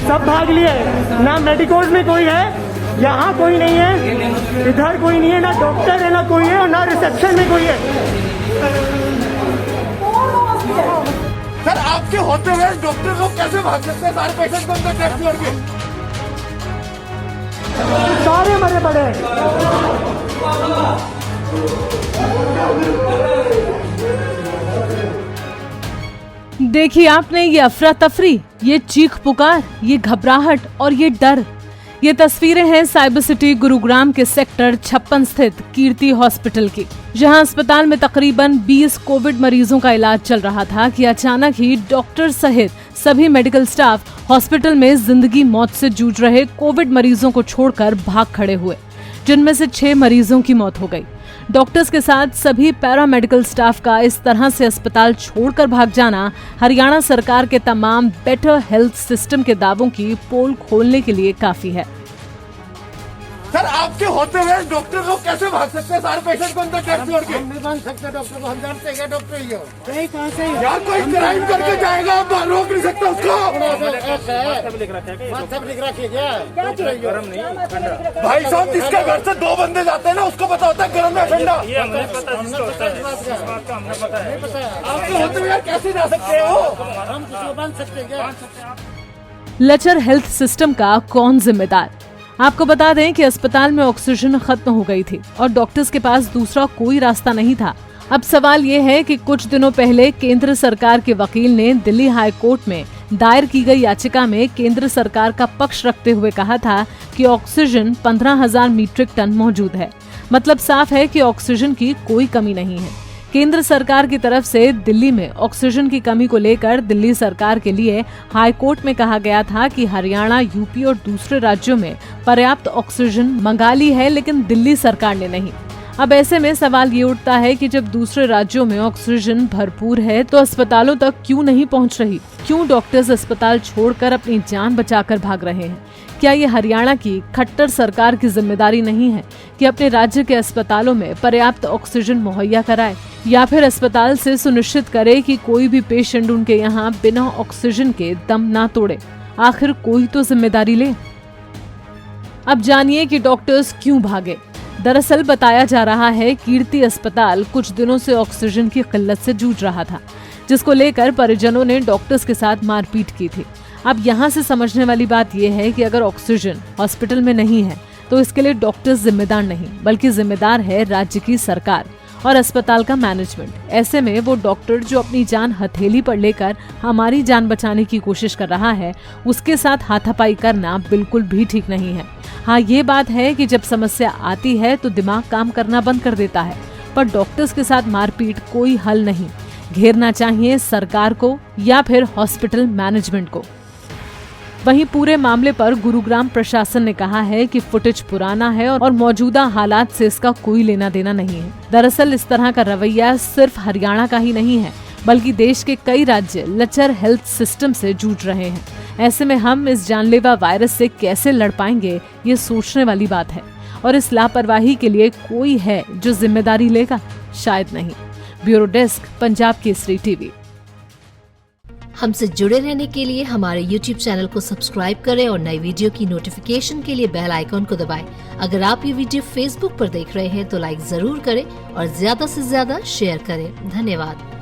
सब भाग लिए, ना मेडिकोज में कोई है, यहाँ कोई नहीं है, इधर कोई नहीं है, ना डॉक्टर है, ना कोई है, और ना रिसेप्शन में कोई है। सर आपके होते हुए डॉक्टर लोग कैसे भाग सकते हैं? सारे पेशेंट को अंदर टेस्ट करके सारे मरे पड़े हैं। देखिए आपने ये अफरा तफरी, ये चीख पुकार, ये घबराहट और ये डर, ये तस्वीरें हैं साइबर सिटी गुरुग्राम के सेक्टर 56 स्थित कीर्ति हॉस्पिटल की, जहां अस्पताल में तकरीबन 20 कोविड मरीजों का इलाज चल रहा था कि अचानक ही डॉक्टर सहित सभी मेडिकल स्टाफ हॉस्पिटल में जिंदगी मौत से जूझ रहे कोविड मरीजों को छोड़कर भाग खड़े हुए, जिनमें से 6 मरीजों की मौत हो गई। डॉक्टर्स के साथ सभी पैरामेडिकल स्टाफ का इस तरह से अस्पताल छोड़कर भाग जाना हरियाणा सरकार के तमाम बेटर हेल्थ सिस्टम के दावों की पोल खोलने के लिए काफी है। सर आपके होते हुए डॉक्टर लोग कैसे भाग सकते हैं? सारे पेशेंट को अंदर टेस्ट करके हम नहीं मान सकते डॉक्टर को, हम जानते हैं डॉक्टर ही हो। नहीं कहाँ से यार कोई क्राइम करके जाएगा, आप रोक नहीं सकते उसको। सब लिख रखे क्या? भाई साहब जिसके घर से 2 बंदे जाते हैं ना, उसको पता होता है गर्म या ठंडा। आपके होते हुए यार कैसे जा सकते हो? हम किसी को बांध सकते हैं क्या? लचर हेल्थ सिस्टम का कौन जिम्मेदार? आपको बता दें कि अस्पताल में ऑक्सीजन खत्म हो गई थी और डॉक्टर्स के पास दूसरा कोई रास्ता नहीं था। अब सवाल ये है कि कुछ दिनों पहले केंद्र सरकार के वकील ने दिल्ली हाई कोर्ट में दायर की गई याचिका में केंद्र सरकार का पक्ष रखते हुए कहा था कि ऑक्सीजन 15,000 मीट्रिक टन मौजूद है। मतलब साफ है कि ऑक्सीजन की कोई कमी नहीं है। केंद्र सरकार की तरफ से दिल्ली में ऑक्सीजन की कमी को लेकर दिल्ली सरकार के लिए हाई कोर्ट में कहा गया था कि हरियाणा, यूपी और दूसरे राज्यों में पर्याप्त ऑक्सीजन मंगा ली है, लेकिन दिल्ली सरकार ने नहीं। अब ऐसे में सवाल ये उठता है कि जब दूसरे राज्यों में ऑक्सीजन भरपूर है तो अस्पतालों तक क्यों नहीं पहुंच रही? क्यों डॉक्टर्स अस्पताल छोड़कर अपनी जान बचाकर भाग रहे हैं? क्या ये हरियाणा की खट्टर सरकार की जिम्मेदारी नहीं है कि अपने राज्य के अस्पतालों में पर्याप्त ऑक्सीजन मुहैया कराए, या फिर अस्पताल से सुनिश्चित करे कि कोई भी पेशेंट उनके यहाँ बिना ऑक्सीजन के दम ना तोड़े? आखिर कोई तो जिम्मेदारी ले। अब जानिए कि डॉक्टर्स क्यों भागे। दरअसल बताया जा रहा है कीर्ति अस्पताल कुछ दिनों से ऑक्सीजन की किल्लत से जूझ रहा था, जिसको लेकर परिजनों ने डॉक्टर्स के साथ मारपीट की थी। अब यहाँ से समझने वाली बात यह है कि अगर ऑक्सीजन हॉस्पिटल में नहीं है तो इसके लिए डॉक्टर्स जिम्मेदार नहीं, बल्कि जिम्मेदार है राज्य की सरकार और अस्पताल का मैनेजमेंट। ऐसे में वो डॉक्टर जो अपनी जान हथेली पर लेकर हमारी जान बचाने की कोशिश कर रहा है, उसके साथ हाथापाई करना बिल्कुल भी ठीक नहीं है। हाँ, ये बात है कि जब समस्या आती है तो दिमाग काम करना बंद कर देता है, पर डॉक्टर्स के साथ मारपीट कोई हल नहीं। घेरना चाहिए सरकार को या फिर हॉस्पिटल मैनेजमेंट को। वहीं पूरे मामले पर गुरुग्राम प्रशासन ने कहा है कि फुटेज पुराना है और मौजूदा हालात से इसका कोई लेना देना नहीं है। दरअसल इस तरह का रवैया सिर्फ हरियाणा का ही नहीं है, बल्कि देश के कई राज्य लचर हेल्थ सिस्टम से जूझ रहे हैं। ऐसे में हम इस जानलेवा वायरस से कैसे लड़ पाएंगे, ये सोचने वाली बात है। और इस लापरवाही के लिए कोई है जो जिम्मेदारी लेगा? शायद नहीं। Bureau desk, Punjab Kesari TV. हमसे जुड़े रहने के लिए हमारे YouTube चैनल को सब्सक्राइब करें और नई वीडियो की नोटिफिकेशन के लिए बेल आइकॉन को दबाएं। अगर आप ये वीडियो Facebook पर देख रहे हैं तो लाइक जरूर करें और ज्यादा से ज्यादा शेयर करें। धन्यवाद।